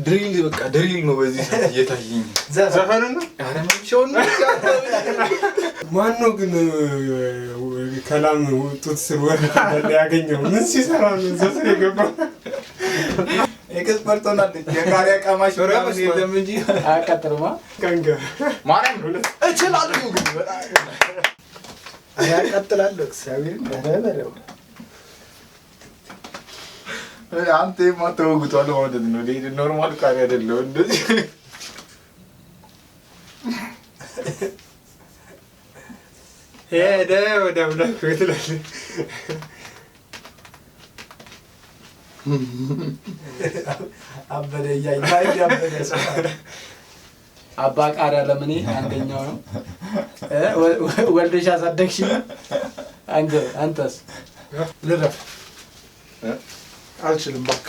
ድሪል በቃ ድሪል ነው በዚህ ሰዓት እየታየኝ ዘፈን ነው አረ ምንሽውን ማን ነው ግን ከላም ጡት ስር ወርቅ ያገኘው ምን ሲሰራ ነው ዘፈን የገባው ኤክስፐርቶናል የካሪያ ቀማሽ ምናምን የለም እንጂ አቀጥርማ ካንጋ ማርያም እችላለሁ ግን በጣም አያቀጥላለሁ እግዚአብሔርን በበረው አንተ የማትወጉቷል ማለት ነው ሌላ ኖርማል ካሪ አይደለም እንደዚህ ሄደ ወደ አምላክ ቤት ላይ አበደ ያይ ያበደ አባ ቃሪያ ለምኔ አንደኛው ነው ወልደሽ አሳደግሽ አንተስ ልረፍ አልችልም በቃ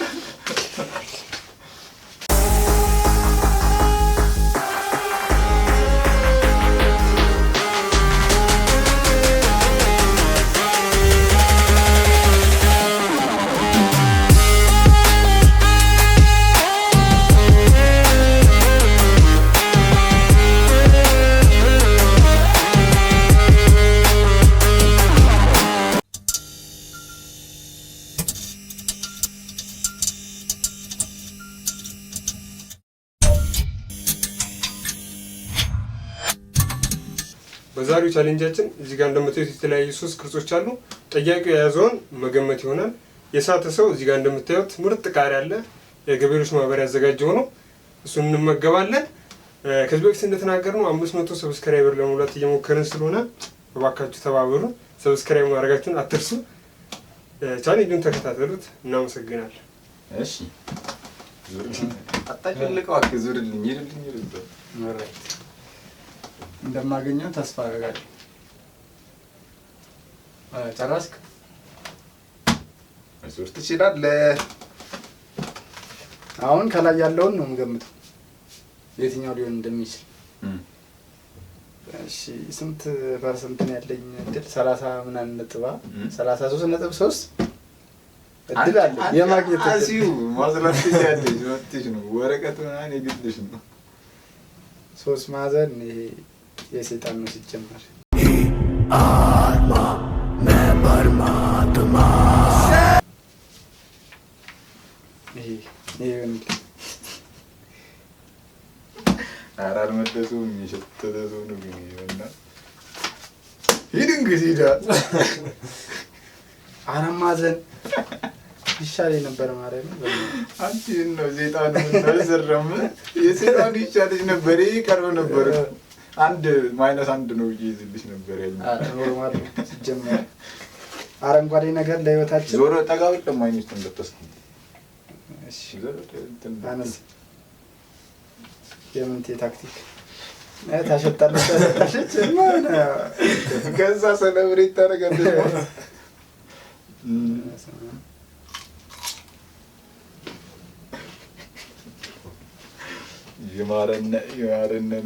በዛሬው ቻሌንጃችን እዚህ ጋር እንደምታዩት የተለያዩ 3 ቅርጾች አሉ። ጠያቂው የያዘውን መገመት ይሆናል። የሳተ ሰው እዚህ ጋር እንደምታዩት ምርጥ ቃሪያ አለ። የገበሬዎች ማህበር ያዘጋጀው ነው። እሱን እንመገባለን። ከዚህ በፊት እንደተናገርነው 500 ሰብስክራይበር ለመሙላት እየሞከርን ስለሆነ እባካችሁ ተባበሩ። ሰብስክራይብ ማድረጋችሁን አትርሱ። ቻሌንጁን ተከታተሉት። እናመሰግናለን። እሺ አጣጭልቀው አክዙርልኝ ይልልኝ ኦልራይት እንደማገኘው ተስፋ አደርጋለሁ። ጨረስክ? እሱስ ትችላለህ። አሁን ከላይ ያለውን ነው የምገምተው የትኛው ሊሆን እንደሚችል። እሺ ስንት ፐርሰንት ነው ያለኝ እድል? 30 ምናምን ነጥብ 33.3 እድል አለ የማግኘት እድል። አሲው ማዝራት ትያለሽ ወጥሽ ነው ወረቀት ምናምን የግድሽ ነው። 3 ማዕዘን ይሄ የሰይጣን ነው ሲጀመር። አርማ መበርማትማ ይሄ አራር መደሱም የሸተተሱ ነው ግን ይሆና ሂድ እንግዲህ ዳ አራት ማዕዘን ይሻል ነበር ማለት ነው። አንቺ ነው ሰይጣን እንደዘረም የሰይጣን ይሻልሽ ነበር ይቀርብ ነበር። አንድ -1 ነው ይይዝልሽ ነበር ያለው። ኖርማል ሲጀመር አረንጓዴ ነገር ለህይወታችን ዞሮ ጠጋው ለማይነስ እንደተስኩ እሺ ዞሮ እንትን አነስ የምንቴ ታክቲክ ታሸጣለች ማና ከዛ ሰለብሬት ታረጋለች የማረነ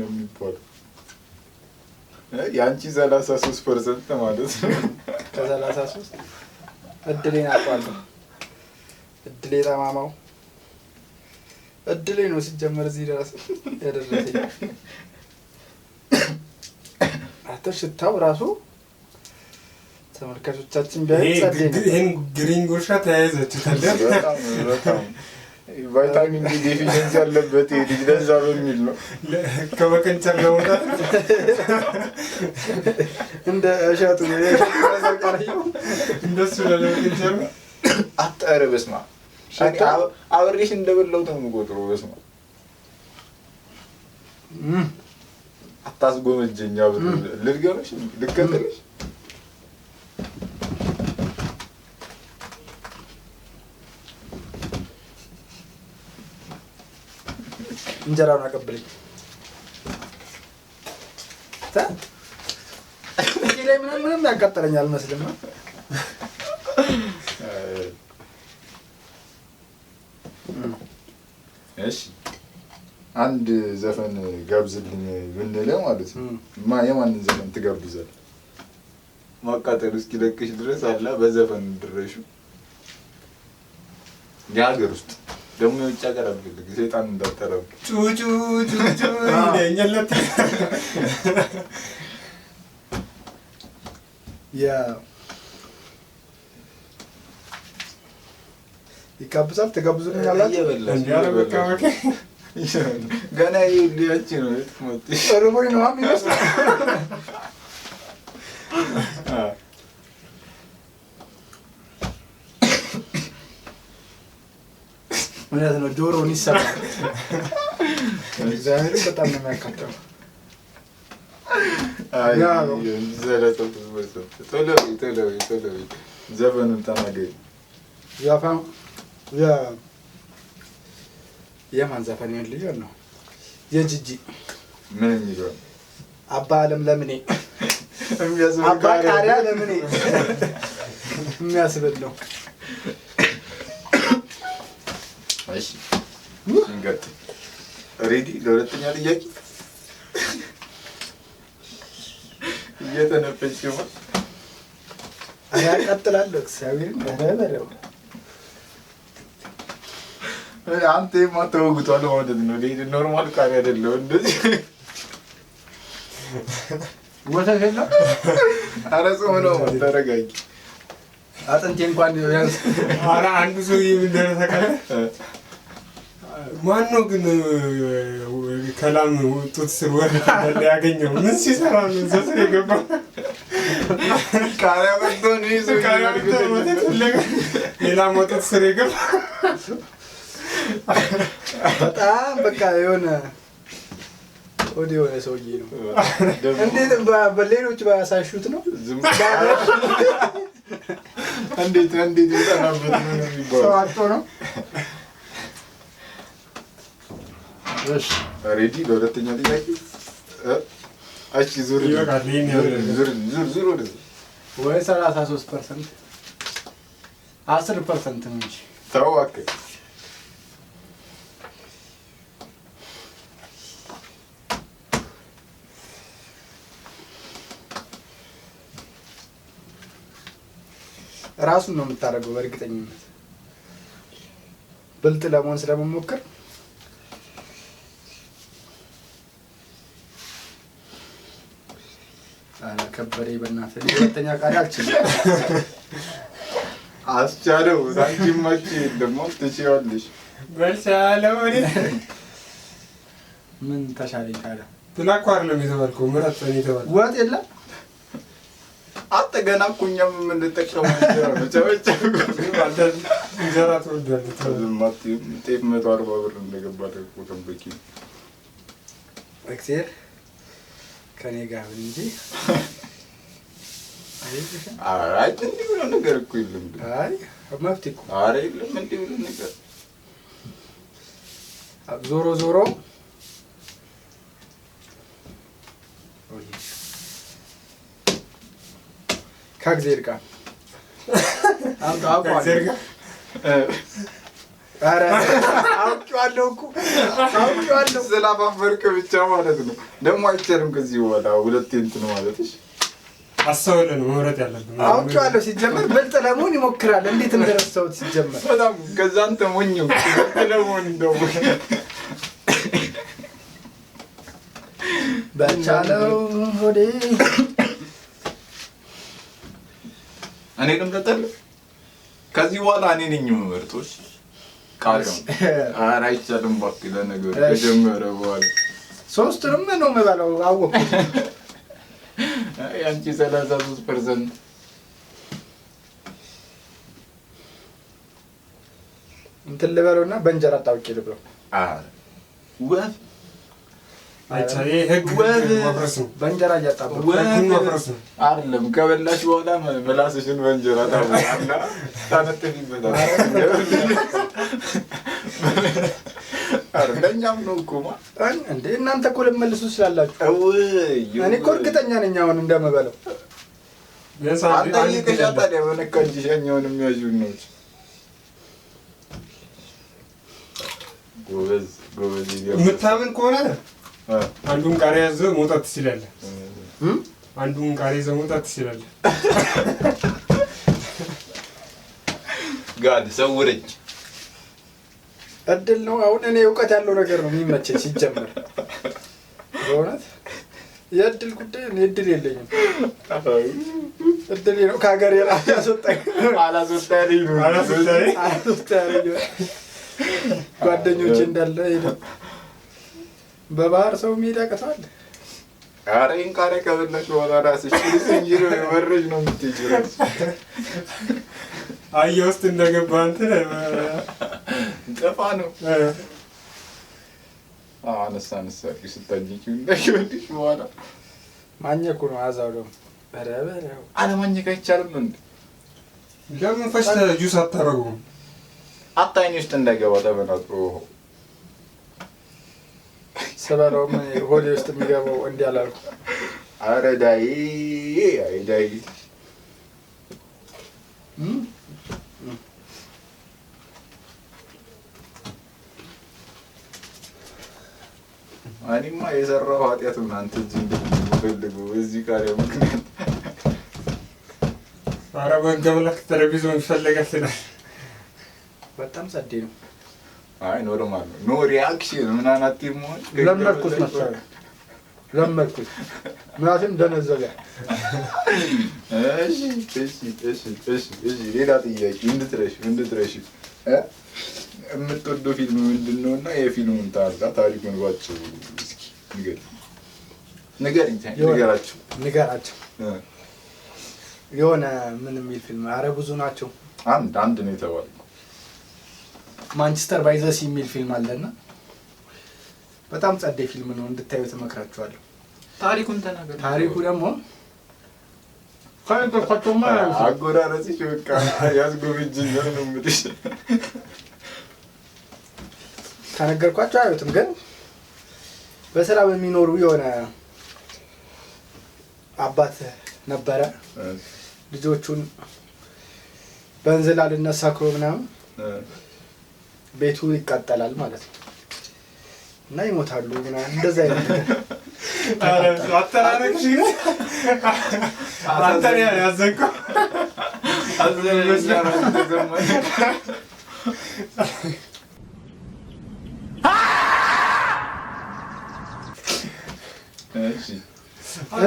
ነው የሚባለው። ያንቺ 33% ማለት ነው። ከ33 እድሌን አውቃለሁ። እድሌ ጠማማው እድሌ ነው ሲጀመር እዚህ ድረስ ያደረሰኝ። ሽታው ራሱ ተመልካቾቻችን ቢያዩት ይሄን ግሪን ጉርሻ ተያይዘችው በጣም ቫይታሚን ዲ ዴፊሽንሲ ያለበት ልጅ ለዛ በሚል ነው ከመቀንጨር ለመውጣት እንደ እሸቱ እንደሱ ለመቀንጨር አጣረ በስማ አብሬሽ እንደበላው ነው የምቆጥረው። በስማ አታስጎመጀኛ ልድገምሽ ልከተልሽ እንጀራውን አቀብለኝ እዚህ ላይ ምንም ያቃጠለኛል መስልም ነው። እሺ አንድ ዘፈን ጋብዝልኝ ብንለ ማለት ነው። የማንን ዘፈን ትጋብዛለህ? ማቃጠሉ እስኪለቅሽ ድረስ አላ በዘፈን ድረሹ የሀገር ውስጥ ደግሞ የውጭ ሀገር አልፈልግም። ሰይጣን እንዳትጠራው ጩጩ ጩጩ ይለኛለት ይጋብዛል። ተጋብዙልኛላችሁ ገና ይልያች ነው ርቦኝ ነው የሚመስለው። እውነት ነው። ጆሮውን ይሰማል። እግዚአብሔርን በጣም ነው የሚያካትተው። ዘፈኑን ተናገሪ። ዘፈኑ የማን ዘፈን ልጅ ነው? የጂጂ ምን የሚለው አባ አለም ለምኔ አባ ቃሪያ ለምኔ የሚያስብል ነው። እሺ እንቀጥል። ሬዲ ለሁለተኛ ጥያቄ እየተነፈች ነው። ያቀጥላለሁ። እግዚአብሔርን በበረው አንተ የማተወጉቷል ማለት ነው። ሌላ ኖርማል ቃሪ አይደለም። እንደዚህ ወተት የለም። ኧረ ጾም ነው። ተረጋጊ። አጥንቴ እንኳን ቢያንስ ኧረ አንዱ ሰው የሚደረግ ታውቃለህ? ማነው ግን ከላም ጡት ስር ወረደ ያገኘው? ምን ሲሰራ ነው እዛ ስር የገባው? ቃሪያ መጥቶ ነው ይዞ ቃሪያ ወተት ፍለጋ ሌላ ሞተት ስር የገባው። በጣም በቃ የሆነ ወዲ የሆነ ሰውዬ ነው። እንዴት በሌሎች ባያሳሹት ነው? እንዴት ይጠናበት ነው የሚባለው? ሰው አጥቶ ነው። እሺ ሬዲ ለሁለተኛ ጥያቄ። እሺ ዙር ይበቃል። ይሄን ያለ ዙር ወደ ወይ 33% 10% ነው እንጂ ተው እባክህ። ራሱን ነው የምታደርገው። በእርግጠኝነት ብልጥ ለመሆን ስለመሞከር ከበሬ በእናትህ ሁለተኛ ቃል አልችልም። አስቻለው ሳንቲማች ደግሞ ትችያለሽ። በልቻለው ምን ተሻለኝ ታዲያ? ትላኳር ነው የተባልከው። ምራት ነው የተባልከው። ወጥ የለም። አንተ ገና እኮ እኛም የምንጠቀመው እንጀራ ነው። ጨበጨብ አንተ እንጀራ ትወዳለህ። ዝማቲም ጤፍ 140 ብር እንደገባ ደግሞ ከበቂ እግዚአብሔር ከኔ ጋር እንጂ አይ እንዲህ ብሎ ነገር እኮ የለም። አይ መፍት እኮ ኧረ የለም እንዲህ ብሎ ነገር። ዞሮ ዞሮ ከእግዚአብሔር ጋር ከእግዚአብሔር ኧረ አውቄዋለሁ እኮ አውቄዋለሁ። ስላፋፈርክ ብቻ ማለት ነው። ደግሞ አይቻልም ከዚህ በኋላ ሁለቴ እንትን ማለትሽ። አስተውለህ ነው መምረጥ ያለብን። አውቄዋለሁ። ሲጀመር ብልጥ ለመሆን ይሞክራል። እንዴት እንደረሳሁት ሲጀመር በጣም ከዛ አንተ ሞኝ ብልጥ ለመሆን እንደው በቻለው ሆዴ እኔ ልምረጥል። ከዚህ በኋላ እኔ ነኝ የምመርጦሽ። ቃሪያው ኧረ አይቻልም እባክህ። ለነገሩ ከጀመረ በኋላ ሶስቱንም ነው የምበላው። አወኩት። ያንቺ 33% እንትን ልበለውና በእንጀራ ጣውቄ ልብለው። ወፍ አይቻሌ ህግ ማፍረስ ነው። በእንጀራ እያጣበቁ ህግ ማፍረስ ነው አይደለም። ከበላሽ በኋላ ምላስሽን በእንጀራ ታበላና ታነጥፊበታል። ለእኛም ነው እኮ እንዴ እናንተ እኮ ልትመልሱ ስላላችሁ እኔ እኮ እርግጠኛ ነኝ አሁን እንደምበለው። አንተ ይቀሻ ታዲያ በነካ እንጂ ሸኛውን የሚያዥውን ነው። ጎበዝ የምታምን ከሆነ አንዱን ቃሪያ ይዘህ መውጣት ትችላለህ። አንዱን ቃሪያ ይዘህ መውጣት ትችላለህ። ጋድ ሰውረኝ። እድል ነው። አሁን እኔ እውቀት ያለው ነገር ነው የሚመቸኝ ሲጀመር። በእውነት የእድል ጉዳይ እኔ እድል የለኝም። እድል ነው ከሀገር የራሱ ያስወጣኝ አላስወጣኝ ጓደኞቼ እንዳለ ሄደው በባህር ሰው መሄድ ያቅተዋል። ኧረ ይሄን ቃሪያ ከበላሽ በኋላ እራስሽ እንጂ መረጅ ነው የምትሄጂው። አየህ ውስጥ እንደገባ እንትን ጠፋ ነው። አነሳ ስታኝኪው እንዳይወድሽ በኋላ ማኘኩ ነው አዛው ደግሞ በረበረው አለማኘክ አይቻልም እንዴ? ለምን ፈጭተህ ጁስ አታረጉም? አታይኝ ውስጥ እንዳይገባ ተበናጥሮ ስበላውም ሆዴ ውስጥ የሚገባው እንዲህ አላልኩ። ኧረ ዳይ እኔማ የሰራው ኃጢአት እናንተ እዚህ እንደምትፈልጉ እዚህ ቃሪያ ምክንያት ኧረ በገመላክ ቴሌቪዥን ይፈልጋል። በጣም ጸዴ ነው። አይ ኖርማል ነው። ኖ ሪአክሽን ምናምን አትይሞን ለመድኩት መሰለኝ ለመድኩት ምናምን ደነዘለ። እሺ ሌላ ጥያቄ እንድትረሺ የምትወደው ፊልም ምንድን ነው? እና የፊልሙን ታሪኩን ባጭሩ እስኪ ንገራቸው። የሆነ ምን የሚል ፊልም? ኧረ ብዙ ናቸው። አንድ ነው የተባለው። ማንቸስተር ባይ ዘ ሲ የሚል ፊልም አለና በጣም ጸዴ ፊልም ነው፣ እንድታዩት እመክራችኋለሁ። ታሪኩን ተናገር። ታሪኩ ደግሞ ካንተኳቸውማ አጎራረጽሽ በቃ ያስጎብጅኝ ነው የምልሽ። ከነገርኳቸው አዩትም፣ ግን በሰላም የሚኖሩ የሆነ አባት ነበረ። ልጆቹን በእንዝላልነት ሰክሮ ምናምን ቤቱ ይቃጠላል ማለት ነው እና ይሞታሉ ምናምን እንደዛ አይነት ነገር። አተራረክሽ አንተን ያዘንከው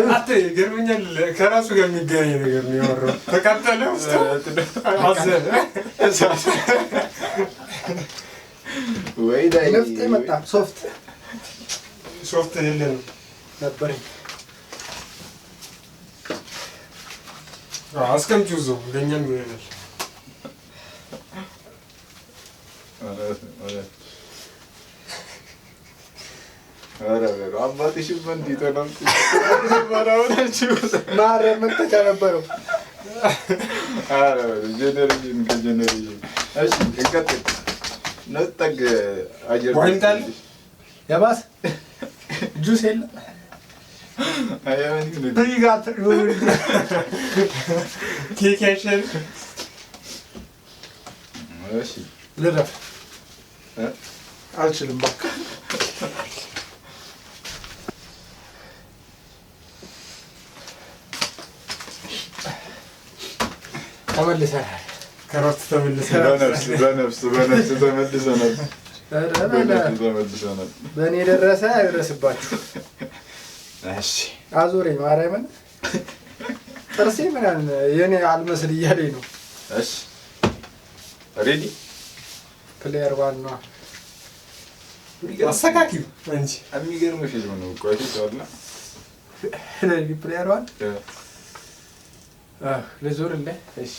አንተ ይገርመኛል። ከራሱ ጋር የሚገናኝ ነገር ነው ያወራው። ተቃጠለ ውስጥ አዘነ ወይ ዳይ ነፍጤ መጣ። ሶፍት የለም ነበር። አስቀምጪው እዛው ለእኛም ይሆናል። አባትሽም እንዲህ ተናምጡ ማረም ተነበረው። ጀነሬሽን ከጀነሬሽን እሺ እንቀጥል። ነጠቅ አየር ወንታል ያባስ ጁስ የለ አያኒ ነው ብሪጋት ኬኬሽን እሺ ልረፍ አልችልም በቃ። ተመልሰናል። ከሮት በነፍስ ተመልሰናል። በእኔ ደረሰ አይደረስባችሁ። እሺ አዞረኝ ማርያምን። ጥርሴ ምናምን የኔ አልመስል እያለኝ ነው። እሺ ሬዲ ፕሌየር ዋን ነው አስተካክሉ እንጂ የሚገርም ፊልም ነው እኮ አይተኸዋል? ሬዲ ፕሌየር ዋን ልዞር እንደ እሺ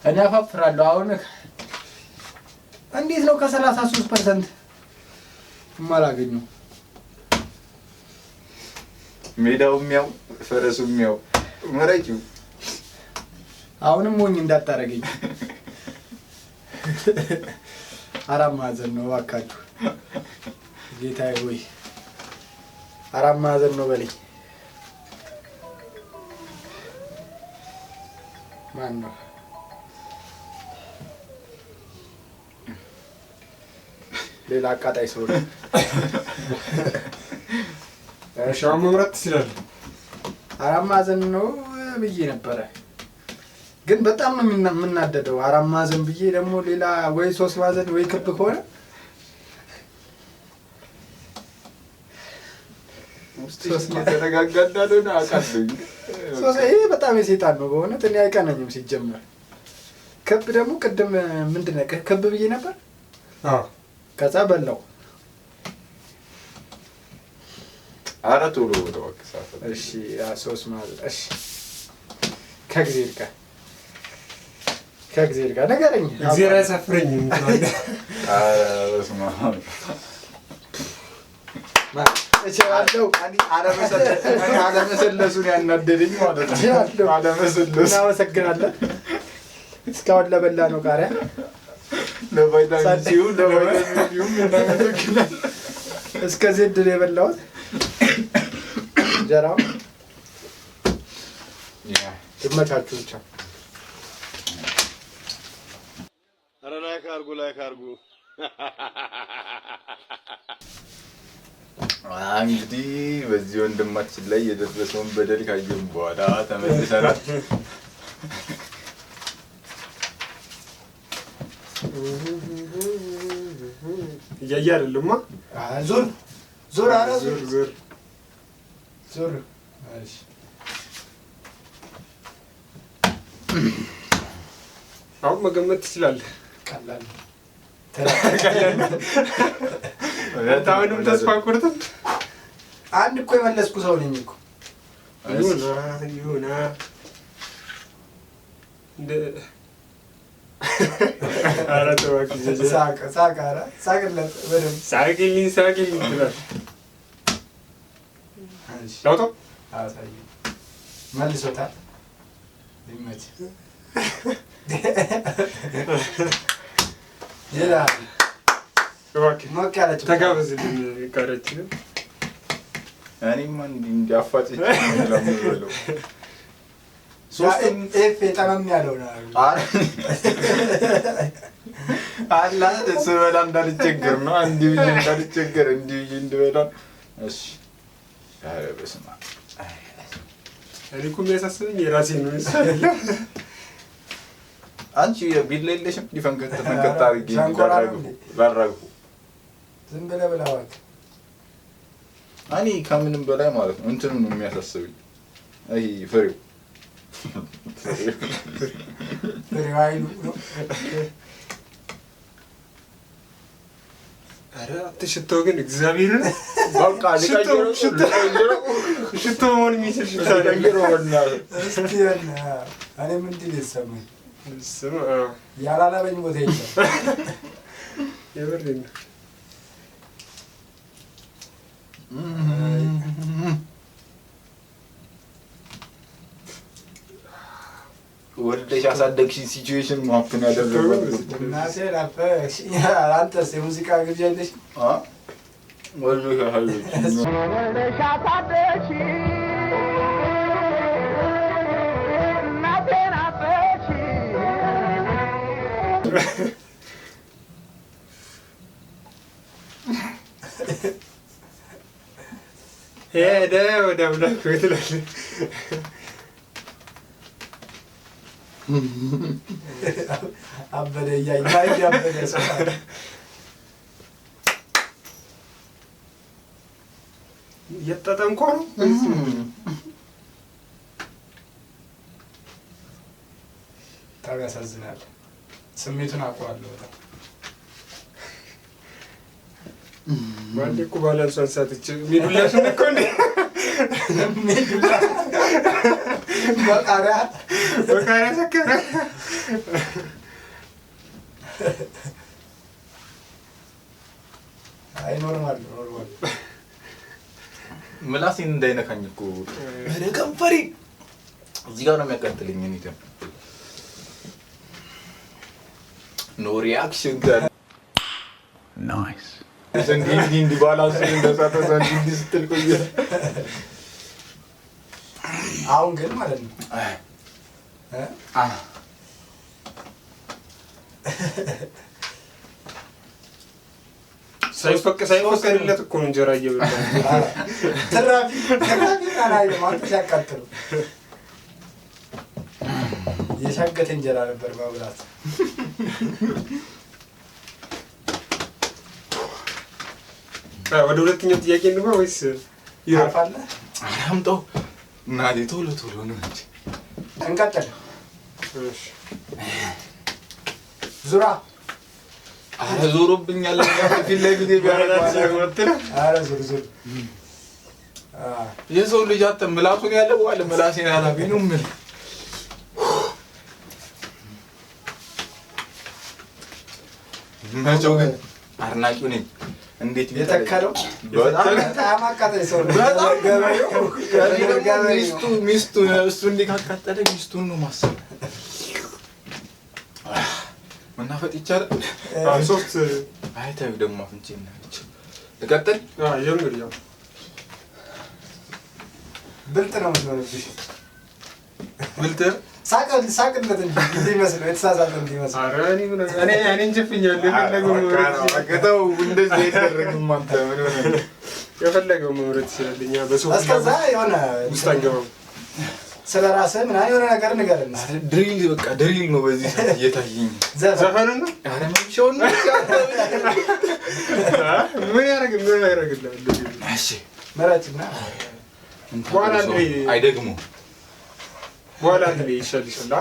እኔ አፋፍራለሁ። አሁን እንዴት ነው ከ33% የማላገኘው? ሜዳውም ያው ፈረሱም ያው መረቂው። አሁንም ሞኝ እንዳታረገኝ። አራት ማዕዘን ነው እባካችሁ ጌታዬ ሆይ፣ አራት ማዕዘን ነው በለኝ። ማን ነው? ሌላ አቃጣይ ሰው ነው። ሻው መምረጥ ትችላለህ። አራት ማዕዘን ነው ብዬ ነበረ፣ ግን በጣም ነው የምናደደው። 4 ማዕዘን ብዬ ደግሞ ሌላ ወይ 3 ማዕዘን ወይ ክብ ከሆነ ውስጥ የተረጋጋ እንዳልሆነ አውቃለሁ። ይሄ በጣም የሴጣን ነው በእውነት። እኔ አይቀናኝም ሲጀመር። ክብ ደግሞ ቅድም ምንድን ነው ክብ ብዬ ነበር። ከዛ በላው። ኧረ ቶሎ ወደ ወቅሳት። እሺ 3 ማዕዘን። እሺ ከእግዚአብሔር ጋር ነገረኝ። እግዚአብሔር አያሳፍረኝም። በስመ አብ እችላለሁ። አለመሰለሱን ያናደደኝ ማለት ነው። አለመሰለሱ። እናመሰግናለን። እስካሁን ለበላ ነው ቃሪያ ለቫይታሚን ሲው ለቫይታሚን እናመሰግናለን። እስከዚህ ድል የበላሁት እንጀራው ይመቻችሁ ብቻ። ኧረ ላይክ አድርጉ። እንግዲህ በዚህ ወንድማችን ላይ የደረሰውን በደል ካየን በኋላ ተመልሰናል። እያየ አይደለማ። ዞር እሺ አሁን መገመት ትችላለህ። ቀላል አሁንም ተስፋ ቆርጠህ አንድ እኮ የመለስኩ ሰው ነኝ እኮ። ይሁና እንደ ኧረ ተው እባክህ። ሳቅለት በደምብ ሳቅልኝ ትላለህ። ላውጣው አሳየኝ። መልሶታል። ይመች ይላል። እባክህ ሞቅ ያለች ተጋበዝልን። ቃሪያችንን እኔማ እንዲያፋጭ ለምንለው ኤፍ ጠመም ያለው ነው አላ ስበላ እንዳልቸገር ነው። እንዲህ ብዬ እንዳልቸገር እንዲህ ብዬ እንድበላ። እሺ ኧረ በስመ አብ። እኔ እኮ የሚያሳስበኝ የራሴን ነው። አይደለም አንቺ ቢላ የለሽም? ሊፈንከት አድርጌ ላራግፉ። ዝም ብለህ ብላ እባክህ። እኔ ከምንም በላይ ማለት ነው እንትኑ ነው የሚያሳስበኝ። ይሄ ፍሬው ኃይሉ ነው። ኧረ አትሽተው ግን እግዚአብሔርን በቃ ሽቶ መሆን የሚችል ሽታ እስኪ እኔ ምንድን ነው የተሰማኝ? ስማ ያላላበኝ ቦታ የለም። የምሬን ነው። ወልደሽ ያሳደግሽኝ ሲቹዌሽን ማፕን ያደረገው እናቴ ናፈቅሽ። አንተስ የሙዚቃ ግብዣ የለሽም? ወልደሽ ያሳደግሽኝ ሄደ ወደ አምላክ ቤት እላለሁ። አበደ እያየህ አበደ ሰው እየተጠንቆ ነው። በጣም ያሳዝናል። ስሜቱን አውቀዋለሁ በጣም። ባንዴ እኮ ባላንሷን ሳትች ሚዱላሽን እኮ እንደ ሚዱላ በቃሪያ ሰከረ። አይ ኖርማል ምላሴን እንዳይነካኝ እኮ ወደ ከንፈሬ እዚህ ጋር ነው የሚያቃጥለኝ። እኔ ደግሞ ኖ ሪአክሽን ጋር Nice. እንዲህ ባላንስ እንደሳተ እንዲህ ስትል ቆየ። አሁን ግን ማለት ነው ሳይፈቀድለት እኮ ነው እንጀራ እየበላ ትራፊ ላይ ማለት ሲያቃጥሉ የሻገተ እንጀራ ነበር ማብላት። ወደ ሁለተኛው ጥያቄ እንግባ ወይስ ይራፋለ? አምጣው እናቴ ቶሎ ቶሎ ነው እንጂ እንቀጥል። እሺ ዙራ አረ ዞሮብኛል። ፊት ለፊት ቢያረጋግጥ አረ ዙር ዙር የሰው ልጅ አተ ምላሱን ያለው አለ ምላሴን አላፊ ነው ምን መቼው ግን አድናቂው ነኝ። እንዴት የተከለው በጣም አቃተኝ ሰው ነው። በጣም ገበሬው ሚስቱ እሱ እንዲካካተለ ሚስቱን ነው ማሰብ መናፈጥ ይቻላል። ሶስት አይታዩ ደግሞ አፍንጬና ልቀጥል። ጀምር። ያው ብልጥ ነው የምትሆንብሽ። ብልጥ ሳቅለት እንጂ እንዲመስለው የተሳሳተ እንዲመስለው። ኧረ እኔ እንጀፍኛለሁ። አገተው እንደዚህ አይደረግም። አንተ ምን ሆነ? የፈለገው መምረጥ ይችላል። እኛ በሰው እስከዛ የሆነ ውስጥ አንገባም። ስለ ራስህ ምናምን የሆነ ነገር ንገረን። ድሪል በቃ ድሪል ነው በዚህ ሰዓት እየታየኝ። ዘፈን ነው። ኧረ መምሻውን ነው ምን ያደርግልሃል? እሺ መራጭና በኋላ አይደግሙ በኋላ ይሻልሻል።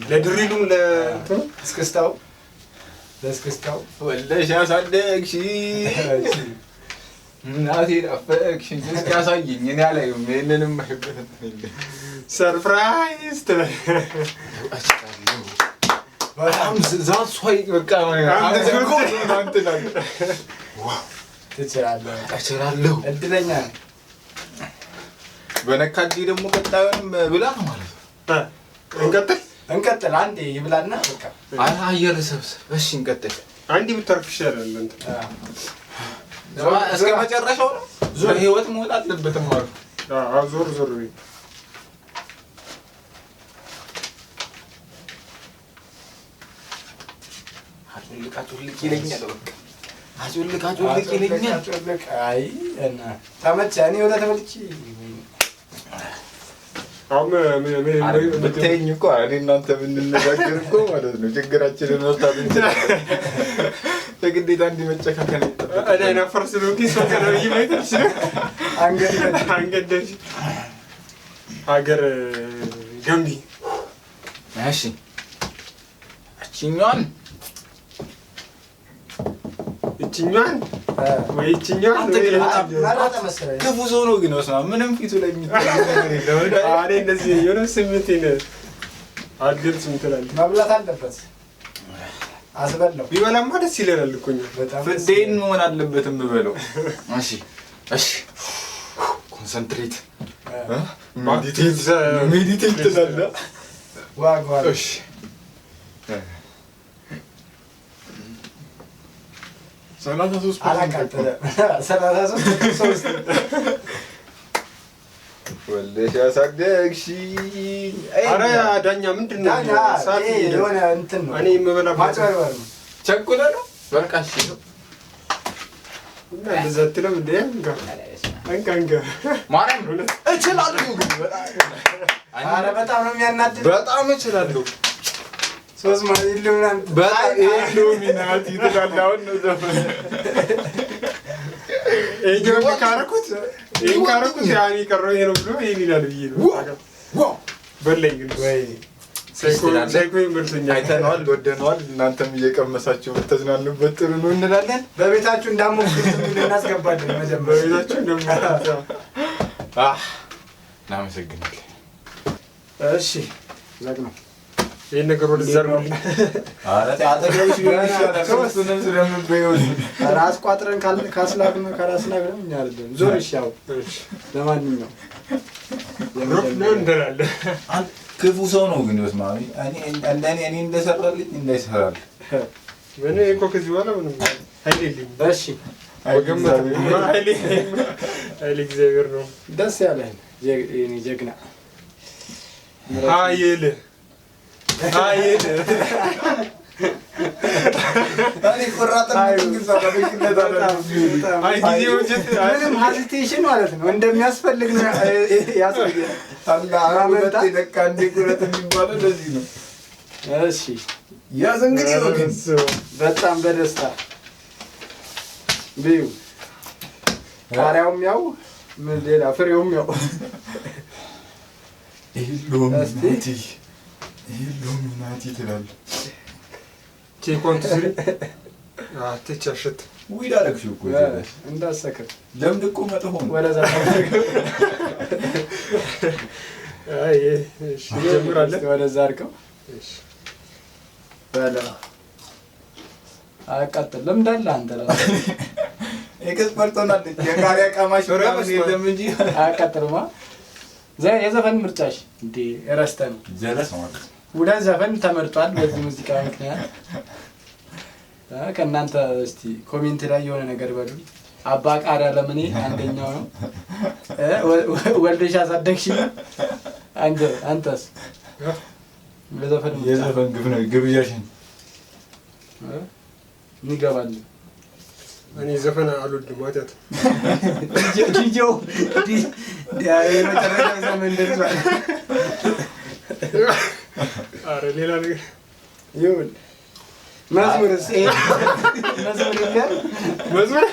ለድሪሉም ለእንትኑ እስክስታው ለእስክስታው ወለሽ ያሳደግሽ እናቴን አፈቅሽኝ እስኪ ያሳየኝ። እኔ አላየሁም ይሄንንም አይበትም። ሰርፕራይዝ በጣም ዛት ሷይ በቃ ትችላለህ። እችላለሁ። እድለኛ ነህ። በነካጂ ደግሞ ቀጣዩንም ብላ ማለት ነው። እንቀጥል። አንዴ ይብላና በቃ አየር ሰብስብ። እሺ እንቀጥል። አንዴ ብታርፍ ይሻላል። እስከ መጨረሻው ነው። ዙር ህይወት መሆን አለበትም ማለት ነው። ዞር ዞር አጩልቅ ይለኛል። በቃ አጩልቅ ይለኛል። አይ እና ተመቸ። እኔ ወደ ተመልቼ ብታይኝ እኮ እኔ እናንተ ብንነጋገር እኮ ማለት ነው ችግራችንን መፍታት እንችላለን። በግዴታ እንዲመጨካከል እኔ ነፈር ስለሆንኩኝ ሰው ከነብይ ማየት አልችልም። አንገደሽ ሀገር ገንቢ። እሺ እችኛዋን ወይ እችኛዋን መረጠ መሰለኝ። ክፉ ሰው ነው ግን ወስማ ምንም ፊቱ ላይ የሚታይ ነገር የለም። አሬ እንደዚህ የሆነ ስሜቴን አልገልጽም ትላለህ። መብላት አለበት። አስበላው ቢበላማ ደስ ይለናል እኮ እኛ። ፍዴን መሆን አለበት የምበለው። እሺ ኮንሰንትሬት ሜዲቴት ትላለህ። ዋጓል። እሺ 33 አላቃጠለ 33 ወለሽ ያሳደግሽ። ኧረ ዳኛ ምንድን ነው? የሆነ እንትን ነው። እኔ የምበላ ማጭበርበር ነው። ቸኩለህ ነው። በቃ እሺ ነው እና እንደዛ አትልም እንደ እንካ ማርያም እችላለሁ ግን ኧረ በጣም ነው የሚያናድድ። በጣም እችላለሁ። ሶስት ማይሉናን በጣም ኢሉሚናቲ ትላለህ። አሁን ነው ዘፈን ይሄን ካረኩት ያኔ ቀረው ይሄ ነው ብሎ ይሄን ይላል ብዬ ነው። ዋው በለኝ ግን ወይ ሳይኮ ይመልሰኛል። አይተነዋል፣ ወደነዋል። እናንተም እየቀመሳችሁ ብትዝናኑበት ጥሩ ነው እንላለን። በቤታችሁ እንዳሞክሩት እናስገባለን። መጀመሪያ በቤታችሁ እንደምታውቁ እናመሰግናለን። እሺ ዘግ ነው ይሄን ነገር ወደ ዘርሙልኝ። አጠገብሽ ቢሆን ይሻላል። ሶስቱንም ስለምትበይው ራስ ቋጥረን ካስላክነ ካላስላክነ እኛ አይደለም ዞር ይሻው። ለማንኛውም ነው እንደላለ ክፉ ሰው ነው ግን ወስማሚ እኔ እንደሰራልኝ እንዳይሰራል። ምን እኮ ከዚህ በኋላ ምንም አይልልኝ። እሺ ወገመት አይል እግዚአብሔር ነው። ደስ ያለህ የኔ ጀግና አይል እኔ ቆራጥን ግን ሳላበቅለት ምንም ሀዚቴሽን ማለት ነው እንደሚያስፈልግ ነው ያሳየህ። አላ አመጣ ለካ እንደ ቁረት የሚባለው ለዚህ ነው። እሺ ያዝ እንግዲህ ወገን በጣም በደስታ ቢዩ ቃሪያውም ያው ምን ሌላ ፍሬውም ያው ኢሉሚናቲ ትላለህ። ኬኳን ትስሪ አትቻሽት ዊድ አደረግሽው እኮ እንዳሰከር ለምን እኮ መጥፎ ነው። ወደዛ አይ እሺ ጀምራለህ። ወደዛ አድርገው እሺ በላ አቃጥል ለምዳለ አንተ ራስህ ኤክስፐርት ሆናል። የቃሪያ ቀማሽ ምናምን የለም እንጂ አቃጥልማ የዘፈን ምርጫሽ እንዴ ረስተህ ነው ጀለስ ማለት ሁለት ዘፈን ተመርጧል በዚህ ሙዚቃ ምክንያት። ከእናንተ እስቲ ኮሜንት ላይ የሆነ ነገር በሉ። አባ ቃሪያ ለምኔ አንደኛው ነው። ወልደሽ አሳደግሽ አንተስ የዘፈን ግብ ነው ግብዣሽን ይገባል። እኔ ዘፈን አልወድም ማጣት ዲጆ የመጨረሻ ዘመን ደርሷል። አረ ሌላ ነገር ይሁን መዝሙርስ መዝሙር ይላል መዝሙር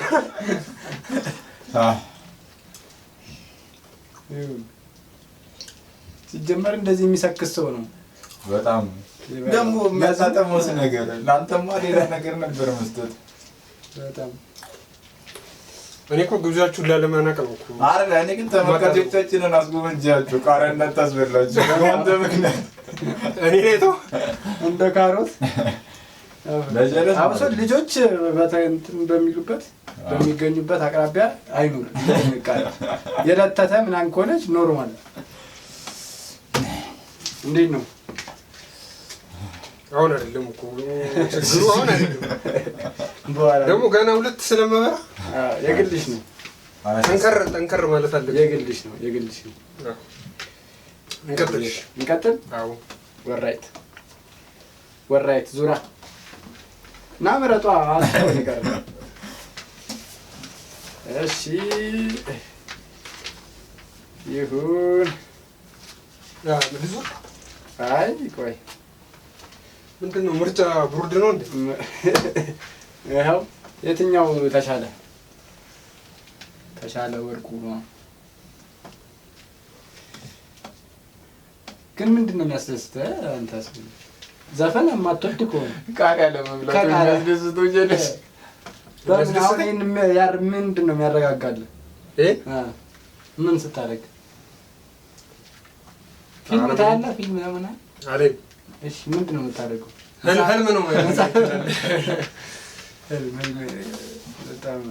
ይሁን ሲጀመር እንደዚህ የሚሰክስ ሰው ነው በጣም ደግሞ የሚያሳተመውስ ነገር ለአንተማ ሌላ ነገር ነበር መስጠት በጣም እኔ እኮ ግብዣችሁን ላለማናቅ ነው እኮ። አረ እኔ ግን ተመልካቾቻችንን አስጎመጃችሁ ቃሪያ እንዳታስበላችሁ አንተ ምክንያት እኔ ነው እንደ ካሮት አብሶ ልጆች በተንትን በሚሉበት በሚገኙበት አቅራቢያ አይኑር እንቃል የለተተ ምናምን ከሆነች ኖርማል እንዴት ነው አሁን አይደለም እኮ ችግሩ አሁን አይደለም ደግሞ ገና ሁለት ስለማበራ የግልሽ ነው ጠንከር ማለት አለብኝ የግልሽ ነው እንቀጥል አዎ ወራይት ዙራ ና ምረጧ አስተው ነገር እሺ ይሁን ልዙ አይ ቆይ ምንድነው ምርጫ ብሩድ ነው እንዴ? ይኸው የትኛው ተሻለ ወርቁ ነው ግን ምንድነው የሚያስደስተህ አንተስ ዘፈን የማትወድ ከሆነ ቃሪያ ለመብላት የሚያስደስተው ጀለስ ምንድነው የሚያረጋጋልህ ምን ስታደርግ ፊልም ታያለህ ፊልም ለምን አለኝ እሺ ምንድነው የምታደርገው ህልም ነው በጣም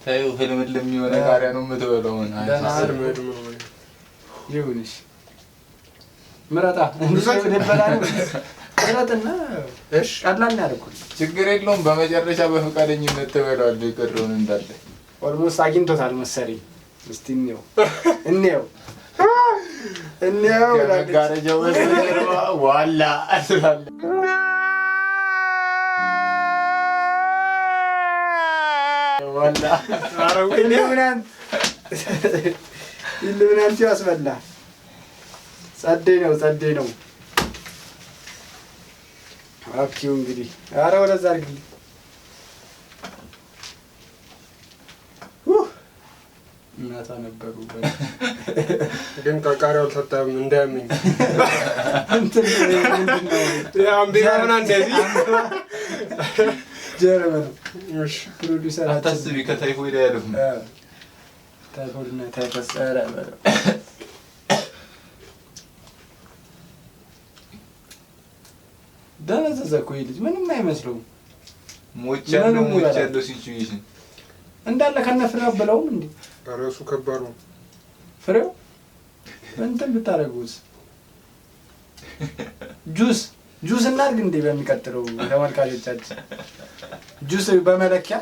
ታዩ ህልም ለሚሆነ ቃሪያ ነው የምትበለው ይሁንሽ ምረጣ እንደበላን ምረጥና እሺ ቀላል ነው ያልኩት ችግር የለውም በመጨረሻ በፈቃደኝነት ተበላል ይቀርውን እንዳለ ኦልሞስት አግኝቶታል መሰለኝ እስቲ እንየው ጋረጃው በስተጀርባ ዋላ አስላለ ዋላ አረው ኢሉሚናንቲ ያስበላ ጸዴ ነው አክቲው እንግዲህ አረ ወደዛ አድርግልኝ እናታ ነበሩ ግን ቃሪያው አልተጣም እንዳያመኝ እንትን ምንድነው አምቢራና እንደዚህ ጀርመን እሺ ፕሮዲዩሰር አታስቢ ከታይፎይድ ያለፍ ታይፎይድና ታይፈሰረ ደነዘዘ እኮ ልጅ ምንም አይመስለውም ሞች ያለው ሲቹዌሽን እንዳለ ከነፍሬው ብለውም እንዴ ራሱ ከባድ ነው ፍሬው እንትን ብታረጉስ ጁስ እናድርግ እንዴ በሚቀጥለው ተመልካቾቻችን ጁስ በመለኪያ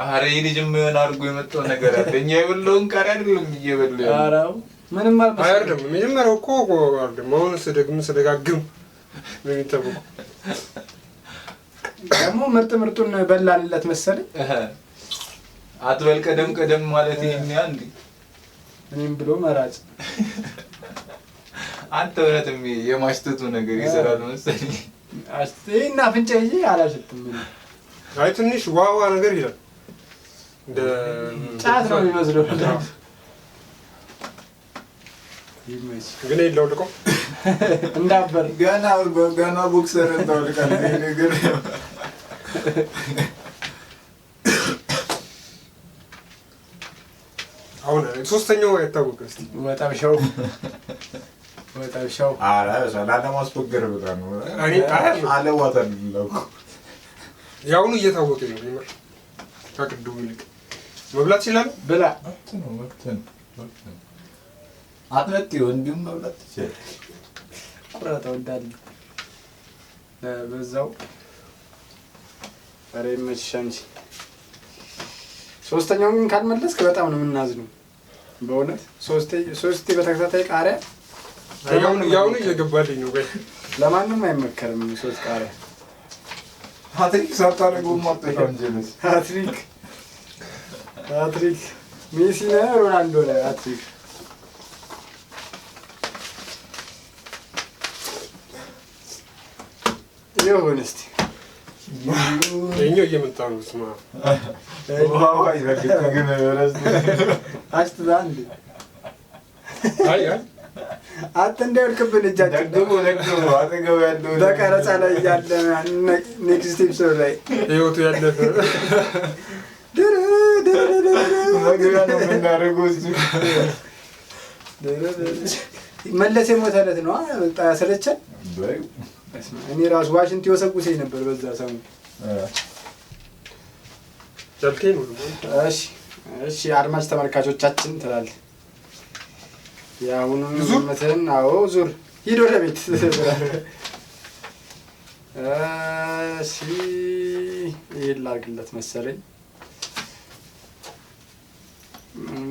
አረ ይልጅም ምን አድርጎ የመጣው ነገር አለ እኛ የበለውን ቃሪ አይደለም እየበለው አራው ምንም አይደለም መጀመሪያው እኮ አይደለም አሁን ስደጋግም ምን ይተበቁ ደግሞ ምርጡን በላንለት መሰለኝ አትበል ቀደም ማለት ይሄን እንዴ እኔም ብሎ መራጭ አንተ እውነትም የማሽተቱ ነገር ይሰራል መሰለኝ። እና አፍንጫ ይዤ አላሸትም። አይ ትንሽ ዋዋ ነገር ይላል። እንደ ጫት ነው የሚመስለው። ይመች ግን ይለውልቀው እንዳበር ገና ቦክሰር ታውልቃለህ ይሄ ነገር። አሁን ሶስተኛው አይታወቅም። እስቲ ወጣብሻው ኧረ ላለማስበገር ብላ ነው። እኔ አለዋታለሁ እኮ ያውኑ እየታወቀ ነው ይመር ከቅድሙ ይልቅ መብላት ይችላል። ብላ አትነጥዩ እንዲሁም መብላት ይችላል። ቁረጠው እንዳለ በዛው ኧረ ይመችሽ አንቺ። ሶስተኛውን ግን ካልመለስክ በጣም ነው የምናዝነው በእውነት። ሶስቴ በተከታታይ ቃሪያ ያውኑ እየገባልኝ ነው። በይ ለማንም አይመከርም። ሶስት ቃሪያ ሃትሪክ ሳታደርገው ማጥፋት እንጀለስ ሃትሪክ ሜሲ ነው ሮናልዶ ነው ሃትሪክ። ይሁን እስቲ የኛው እየመጣ ነው። ስማ ዋው አይደለም ግን ረስ አስተዳንድ አይ አንተ እንዳይወድቅብን እጃችን ደግሞ አጠገብ ያለው በቀረጻ ላይ ያለ ኔክስት ኤፒሶድ ላይ ህይወቱ ያለፈ መግቢያ ነው የምናደርገው። እሱ መለስ የሞተለት ነው ያሰለቸን። እኔ ራሱ ዋሽንት የወሰጉሰኝ ነበር በዛ ሰሞን። ጨልከኝ ነው። እሺ አድማጭ ተመልካቾቻችን ትላለህ የአሁኑን ዝምተን ዙር ሂድ ወደ ቤት። እሺ ይሄን ላድርግለት መሰለኝ።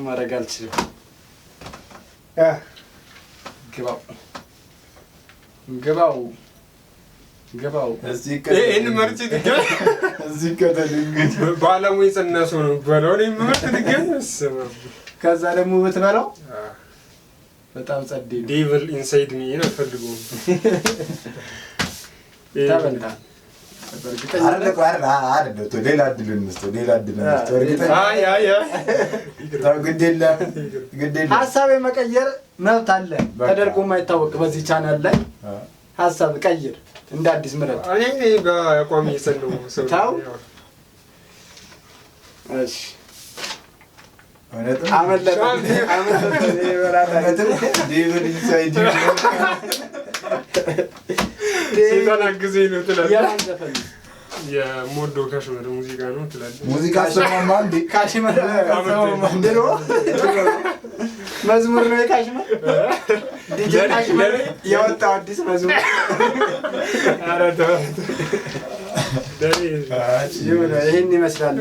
ማድረግ አልችልም። ግባው ይሄን መርጭ ድገም። እዚህ ከተልንገት ባለሙያ ጽናሱ ነው በለው ነው ምርጥ ድገም። ከዛ ደግሞ ብትበላው በጣም ጸዴ ነው። ዴቪል ኢንሳይድ ሚ ነው ፈልገው ታበልታ ሌላ እድል እንስጠው። ሀሳብ የመቀየር መብት አለ። ተደርጎ የማይታወቅ በዚህ ቻናል ላይ ሀሳብ ቀይር፣ እንደ አዲስ ምረጥ። እኔ በአቋም እየሰለው ሰው ታው እሺ አመለጠ ዴቪል ኢንሳይድ ሲዛና ጊዜ ነው ትላለህ። የማን ዘፈን ነው? የሞዶ ካሽመር ሙዚቃ ነው ትላለህ። ሙዚቃ ሰማማ እንዴ? ካሽመር ድሮ መዝሙር ነው የካሽመር ዲጄ ካሽመር ያወጣው አዲስ መዝሙር። ኧረ ተው ይሄን ይመስላል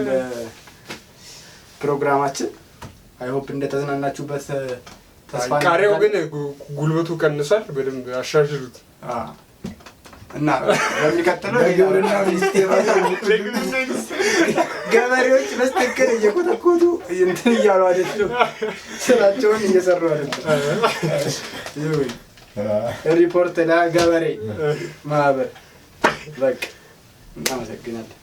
ፕሮግራማችን። አይ ሆፕ እንደተዝናናችሁበት ተስፋ። ቃሪያው ግን ጉልበቱ ቀንሷል። በደንብ አሻሽሉት እና በሚቀጥለው ግብርና ሚኒስቴር ገበሬዎች በስተክል እየኮተኮቱ እንትን እያሉ አይደለም፣ ስራቸውን እየሰሩ አይደለም። ሪፖርት ለገበሬ ማህበር በቃ እናመሰግናለን።